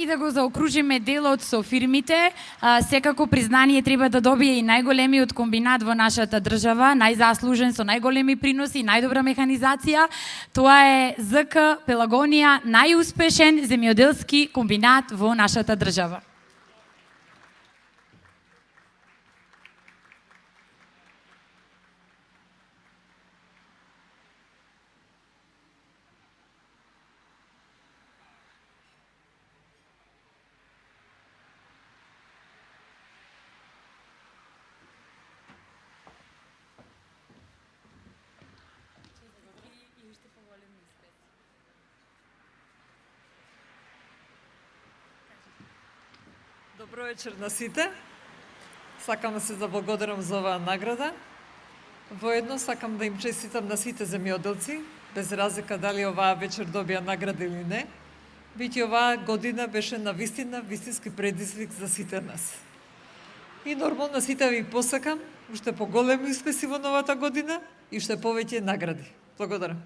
да го заокружиме делот со фирмите, секако признание треба да добие и најголемиот комбинат во нашата држава, најзаслужен со најголеми приноси и најдобра механизација. Тоа е ЗК Пелагонија, најуспешен земјоделски комбинат во нашата држава. Добро вечер на сите. Сакам да се заблагодарам за оваа награда. Воедно сакам да им честитам на сите земјоделци, без разлика дали оваа вечер добија награда или не, бидејќи оваа година беше на вистински предизвик за сите нас. И нормално сите ви посакам уште поголеми успеси во новата година и уште повеќе награди. Благодарам.